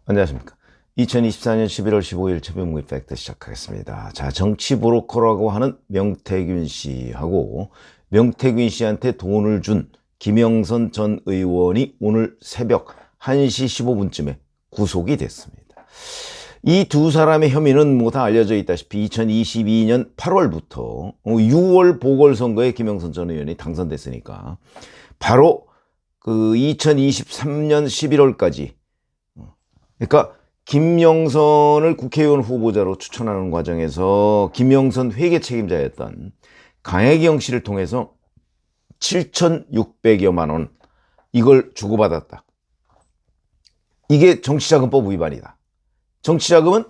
안녕하십니까. 2024년 11월 15일 최병무의 팩트 시작하겠습니다. 자, 정치 브로커라고 하는 명태균 씨하고 명태균 씨한테 돈을 준 김영선 전 의원이 오늘 새벽 1시 15분쯤에 구속이 됐습니다. 이 두 사람의 혐의는 뭐 다 알려져 있다시피 2022년 8월부터 6월 보궐선거에 김영선 전 의원이 당선됐으니까 바로 그 2023년 11월까지, 그러니까 김영선을 국회의원 후보자로 추천하는 과정에서 김영선 회계 책임자였던 강혜경 씨를 통해서 7,600여만 원 이걸 주고받았다. 이게 정치자금법 위반이다. 정치자금은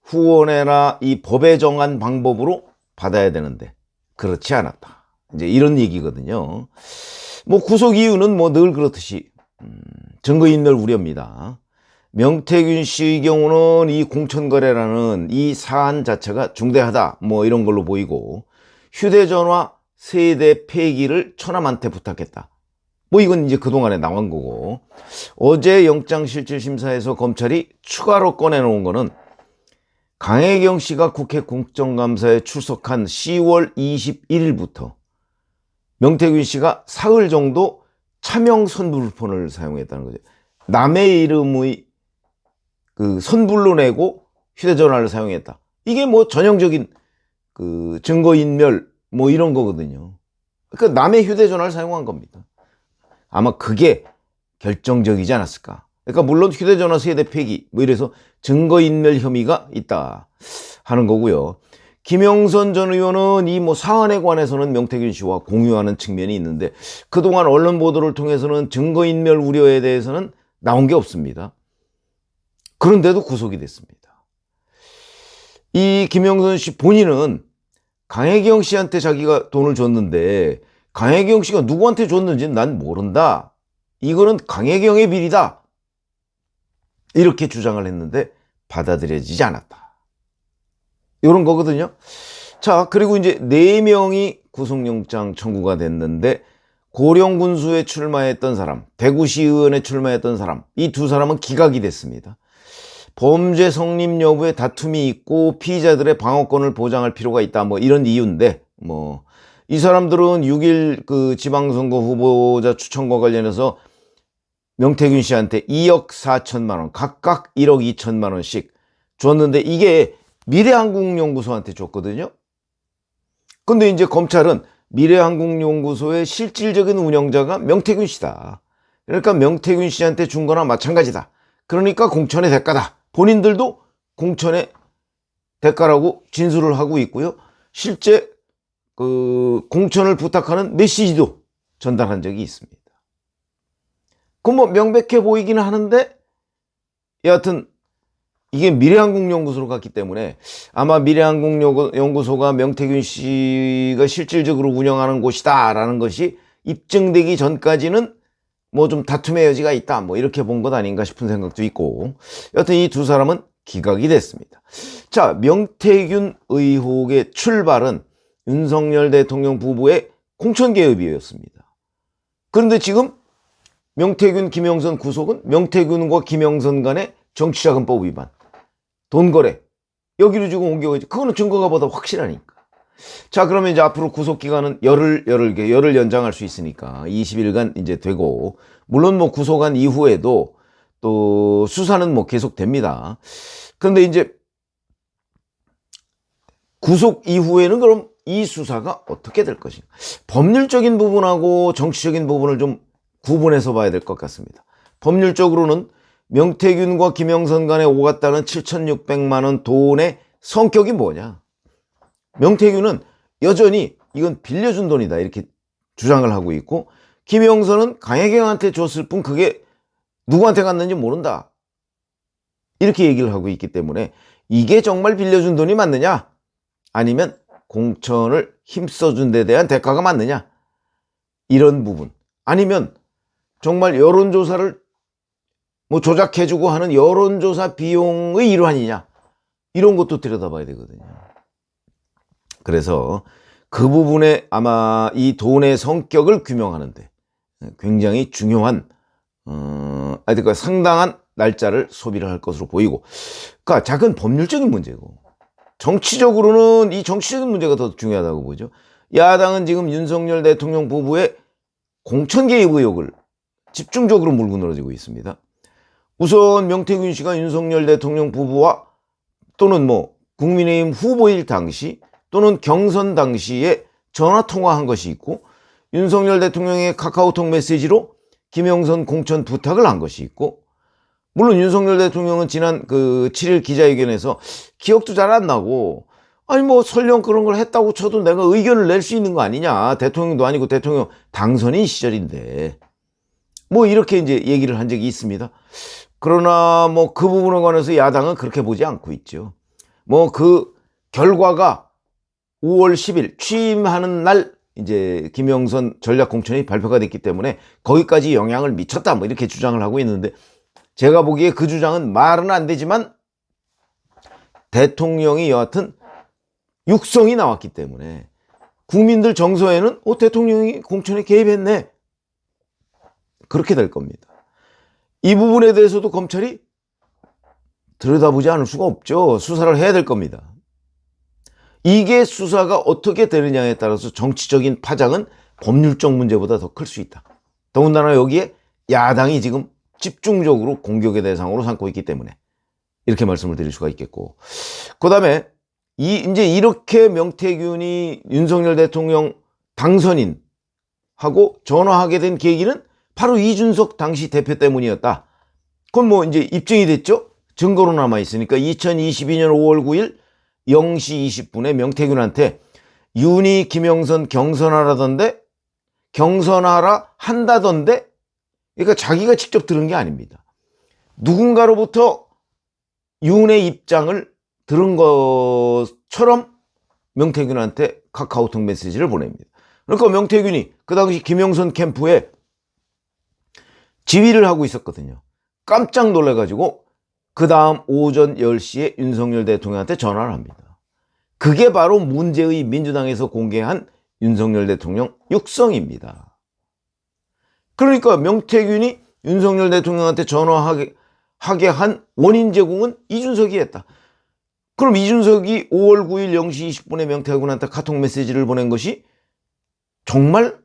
후원회나 이 법에 정한 방법으로 받아야 되는데 그렇지 않았다. 이제 이런 얘기거든요. 뭐 구속 이유는 뭐 늘 그렇듯이 증거인멸 우려입니다. 명태균 씨의 경우는 이 공천거래라는 이 사안 자체가 중대하다 뭐 이런 걸로 보이고, 휴대전화 세대 폐기를 처남한테 부탁했다. 뭐 이건 이제 그동안에 나온 거고, 어제 영장실질심사에서 검찰이 추가로 꺼내놓은 거는 강혜경 씨가 국회 국정감사에 출석한 10월 21일부터 명태균 씨가 사흘 정도 차명 선불폰을 사용했다는 거죠. 남의 이름의 그 선불로 내고 휴대전화를 사용했다. 이게 뭐 전형적인 그 증거인멸 뭐 이런 거거든요. 그러니까 남의 휴대전화를 사용한 겁니다. 아마 그게 결정적이지 않았을까. 그러니까 물론 휴대전화 세대 폐기 뭐 이래서 증거인멸 혐의가 있다 하는 거고요. 김영선 전 의원은 이 뭐 사안에 관해서는 명태균 씨와 공유하는 측면이 있는데 그동안 언론 보도를 통해서는 증거인멸 우려에 대해서는 나온 게 없습니다. 그런데도 구속이 됐습니다. 이 김영선 씨 본인은 강혜경 씨한테 자기가 돈을 줬는데 강혜경 씨가 누구한테 줬는지는 난 모른다. 이거는 강혜경의 비리다. 이렇게 주장을 했는데 받아들여지지 않았다. 이런 거거든요. 자, 그리고 이제 4명이 구속영장 청구가 됐는데 고령군수에 출마했던 사람, 대구시의원에 출마했던 사람, 이 두 사람은 기각이 됐습니다. 범죄 성립 여부에 다툼이 있고 피의자들의 방어권을 보장할 필요가 있다 뭐 이런 이유인데, 뭐 이 사람들은 6일 그 지방선거 후보자 추천과 관련해서 명태균 씨한테 2억 4천만 원 각각 1억 2천만 원씩 줬는데 이게 미래한국연구소한테 줬거든요. 근데 이제 검찰은 미래한국연구소의 실질적인 운영자가 명태균 씨다. 그러니까 명태균 씨한테 준 거나 마찬가지다. 그러니까 공천의 대가다. 본인들도 공천의 대가라고 진술을 하고 있고요. 실제 그 공천을 부탁하는 메시지도 전달한 적이 있습니다. 그럼 뭐 명백해 보이기는 하는데 여하튼 이게 미래한국연구소로 갔기 때문에 아마 미래한국연구소가 명태균 씨가 실질적으로 운영하는 곳이다 라는 것이 입증되기 전까지는 뭐 좀 다툼의 여지가 있다 뭐 이렇게 본 것 아닌가 싶은 생각도 있고, 여하튼 이 두 사람은 기각이 됐습니다. 자, 명태균 의혹의 출발은 윤석열 대통령 부부의 공천 개입이었습니다. 그런데 지금 명태균, 김영선 구속은 명태균과 김영선 간의 정치자금법 위반, 돈거래 여기로 지금 옮겨가지. 그거는 증거가 보다 확실하니까. 자, 그러면 이제 앞으로 구속기간은 열흘 연장할 수 있으니까 20일간 이제 되고, 물론 뭐 구속한 이후에도 또 수사는 뭐 계속 됩니다. 그런데 이제 구속 이후에는 그럼 이 수사가 어떻게 될 것인가? 법률적인 부분하고 정치적인 부분을 좀 구분해서 봐야 될 것 같습니다. 법률적으로는 명태균과 김영선 간에 오갔다는 7,600만 원 돈의 성격이 뭐냐? 명태균은 여전히 이건 빌려준 돈이다 이렇게 주장을 하고 있고, 김영선은 강혜경한테 줬을 뿐 그게 누구한테 갔는지 모른다 이렇게 얘기를 하고 있기 때문에 이게 정말 빌려준 돈이 맞느냐, 아니면 공천을 힘써준 데 대한 대가가 맞느냐, 이런 부분, 아니면 정말 여론조사를 뭐 조작해주고 하는 여론조사 비용의 일환이냐, 이런 것도 들여다봐야 되거든요. 그래서 그 부분에 아마 이 돈의 성격을 규명하는데 굉장히 중요한 그러니까 상당한 날짜를 소비를 할 것으로 보이고, 그러니까 작은 법률적인 문제고, 정치적으로는 이 정치적인 문제가 더 중요하다고 보죠. 야당은 지금 윤석열 대통령 부부의 공천 개입 의혹을 집중적으로 물고 늘어지고 있습니다. 우선 명태균 씨가 윤석열 대통령 부부와 또는 국민의힘 후보일 당시 또는 경선 당시에 전화 통화한 것이 있고, 윤석열 대통령의 카카오톡 메시지로 김영선 공천 부탁을 한 것이 있고, 물론 윤석열 대통령은 지난 7일 기자회견에서 기억도 잘 안 나고, 설령 그런 걸 했다고 쳐도 내가 의견을 낼 수 있는 거 아니냐, 대통령도 아니고 대통령 당선인 시절인데, 이렇게 이제 얘기를 한 적이 있습니다. 그러나 그 부분에 관해서 야당은 그렇게 보지 않고 있죠. 그 결과가 5월 10일 취임하는 날 이제 김영선 전략 공천이 발표가 됐기 때문에 거기까지 영향을 미쳤다, 이렇게 주장을 하고 있는데, 제가 보기에 그 주장은 말은 안 되지만 대통령이 여하튼 육성이 나왔기 때문에 국민들 정서에는 대통령이 공천에 개입했네, 그렇게 될 겁니다. 이 부분에 대해서도 검찰이 들여다보지 않을 수가 없죠. 수사를 해야 될 겁니다. 이게 수사가 어떻게 되느냐에 따라서 정치적인 파장은 법률적 문제보다 더 클 수 있다. 더군다나 여기에 야당이 지금 집중적으로 공격의 대상으로 삼고 있기 때문에 이렇게 말씀을 드릴 수가 있겠고, 그 다음에 이제 이렇게 명태균이 윤석열 대통령 당선인하고 전화하게 된 계기는 바로 이준석 당시 대표 때문이었다. 그건 이제 입증이 됐죠. 증거로 남아 있으니까 2022년 5월 9일 0시 20분에 명태균한테 윤희 김영선 경선하라 한다던데, 그러니까 자기가 직접 들은 게 아닙니다. 누군가로부터 윤의 입장을 들은 것처럼 명태균한테 카카오톡 메시지를 보냅니다. 그러니까 명태균이 그 당시 김영선 캠프에 지휘를 하고 있었거든요. 깜짝 놀라가지고 그 다음 오전 10시에 윤석열 대통령한테 전화를 합니다. 그게 바로 문제의 민주당에서 공개한 윤석열 대통령 육성입니다. 그러니까 명태균이 윤석열 대통령한테 전화하게 한 원인 제공은 이준석이 했다. 그럼 이준석이 5월 9일 0시 20분에 명태균한테 카톡 메시지를 보낸 것이 정말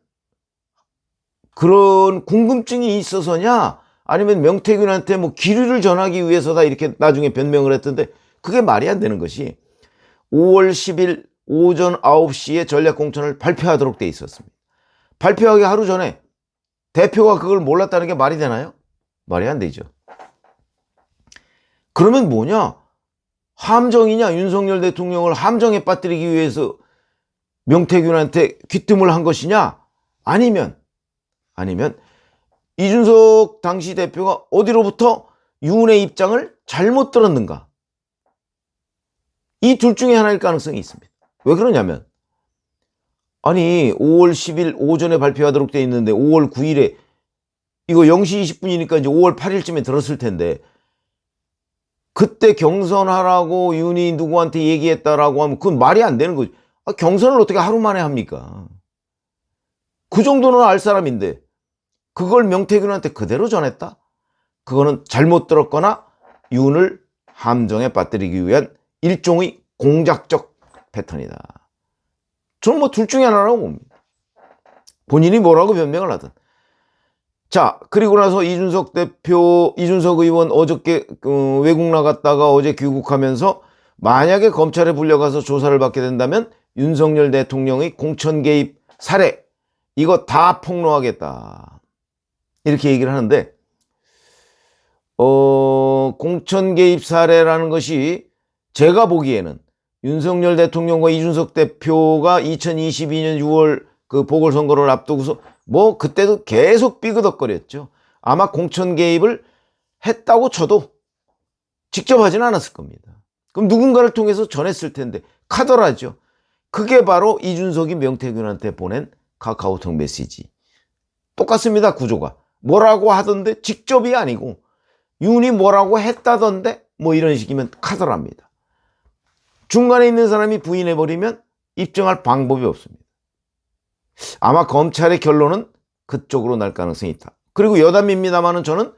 그런 궁금증이 있어서냐, 아니면 명태균한테 기류를 전하기 위해서다, 이렇게 나중에 변명을 했던데, 그게 말이 안 되는 것이 5월 10일 오전 9시에 전략공천을 발표하도록 돼 있었습니다. 발표하기 하루 전에 대표가 그걸 몰랐다는 게 말이 되나요? 말이 안 되죠. 그러면 뭐냐? 함정이냐? 윤석열 대통령을 함정에 빠뜨리기 위해서 명태균한테 귀뜸을 한 것이냐? 아니면 이준석 당시 대표가 어디로부터 윤의 입장을 잘못 들었는가? 이 둘 중에 하나일 가능성이 있습니다. 왜 그러냐면, 5월 10일 오전에 발표하도록 돼 있는데 5월 9일에 이거 0시 20분이니까 이제 5월 8일쯤에 들었을 텐데, 그때 경선하라고 윤이 누구한테 얘기했다라고 하면 그건 말이 안 되는 거죠. 경선을 어떻게 하루 만에 합니까? 그 정도는 알 사람인데 그걸 명태균한테 그대로 전했다? 그거는 잘못 들었거나 윤을 함정에 빠뜨리기 위한 일종의 공작적 패턴이다. 저는 둘 중에 하나라고 봅니다. 본인이 뭐라고 변명을 하든. 자, 그리고 나서 이준석 의원 어저께 외국 나갔다가 어제 귀국하면서 만약에 검찰에 불려가서 조사를 받게 된다면 윤석열 대통령의 공천 개입 사례, 이거 다 폭로하겠다, 이렇게 얘기를 하는데, 공천 개입 사례라는 것이 제가 보기에는 윤석열 대통령과 이준석 대표가 2022년 6월 그 보궐선거를 앞두고서 그때도 계속 삐그덕거렸죠. 아마 공천 개입을 했다고 쳐도 직접 하진 않았을 겁니다. 그럼 누군가를 통해서 전했을 텐데, 카더라죠. 그게 바로 이준석이 명태균한테 보낸 카카오톡 메시지. 똑같습니다, 구조가. 뭐라고 하던데 직접이 아니고 윤이 뭐라고 했다던데 이런 식이면 카더랍니다. 중간에 있는 사람이 부인해버리면 입증할 방법이 없습니다. 아마 검찰의 결론은 그쪽으로 날 가능성이 있다. 그리고 여담입니다만은 저는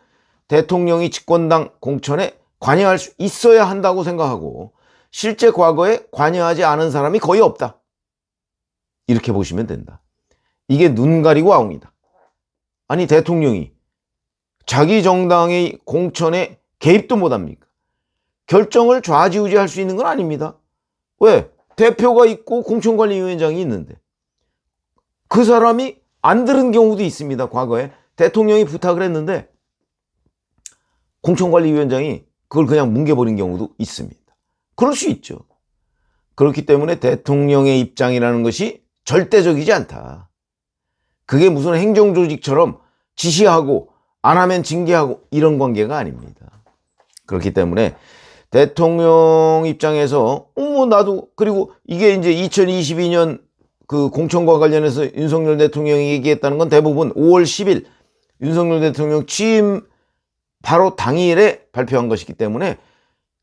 대통령이 집권당 공천에 관여할 수 있어야 한다고 생각하고 실제 과거에 관여하지 않은 사람이 거의 없다. 이렇게 보시면 된다. 이게 눈 가리고 아웅이다. 아니 대통령이 자기 정당의 공천에 개입도 못합니까? 결정을 좌지우지할 수 있는 건 아닙니다. 왜? 대표가 있고 공천관리위원장이 있는데 그 사람이 안 들은 경우도 있습니다. 과거에 대통령이 부탁을 했는데 공천관리위원장이 그걸 그냥 뭉개버린 경우도 있습니다. 그럴 수 있죠. 그렇기 때문에 대통령의 입장이라는 것이 절대적이지 않다. 그게 무슨 행정조직처럼 지시하고 안 하면 징계하고 이런 관계가 아닙니다. 그렇기 때문에 대통령 입장에서 나도 그리고 이게 이제 2022년 그 공천과 관련해서 윤석열 대통령이 얘기했다는 건 대부분 5월 10일 윤석열 대통령 취임 바로 당일에 발표한 것이기 때문에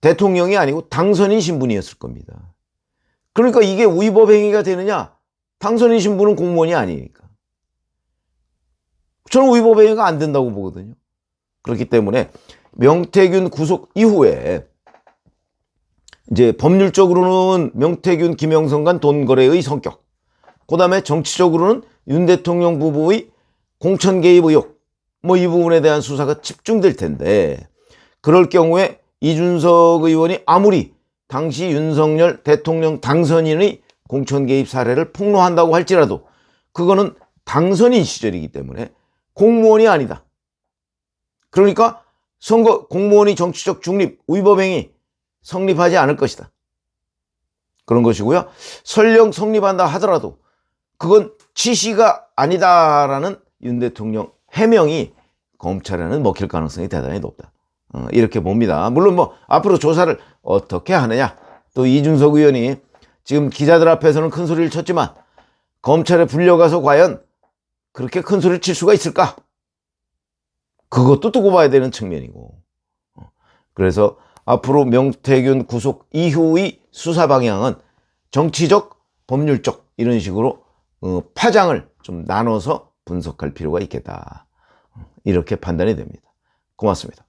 대통령이 아니고 당선인 신분이었을 겁니다. 그러니까 이게 위법 행위가 되느냐? 당선인 신분은 공무원이 아니니까. 저는 위법 행위가 안 된다고 보거든요. 그렇기 때문에 명태균 구속 이후에 이제 법률적으로는 명태균, 김영선 간 돈 거래의 성격, 그 다음에 정치적으로는 윤 대통령 부부의 공천 개입 의혹, 이 부분에 대한 수사가 집중될 텐데 그럴 경우에 이준석 의원이 아무리 당시 윤석열 대통령 당선인의 공천 개입 사례를 폭로한다고 할지라도 그거는 당선인 시절이기 때문에 공무원이 아니다. 그러니까 선거 공무원이 정치적 중립, 위법행위 성립하지 않을 것이다. 그런 것이고요. 설령 성립한다 하더라도 그건 지시가 아니다라는 윤 대통령 해명이 검찰에는 먹힐 가능성이 대단히 높다. 이렇게 봅니다. 물론 앞으로 조사를 어떻게 하느냐. 또 이준석 의원이 지금 기자들 앞에서는 큰 소리를 쳤지만 검찰에 불려가서 과연 그렇게 큰 소리를 칠 수가 있을까? 그것도 두고 봐야 되는 측면이고. 그래서 앞으로 명태균 구속 이후의 수사 방향은 정치적, 법률적 이런 식으로 파장을 좀 나눠서 분석할 필요가 있겠다. 이렇게 판단이 됩니다. 고맙습니다.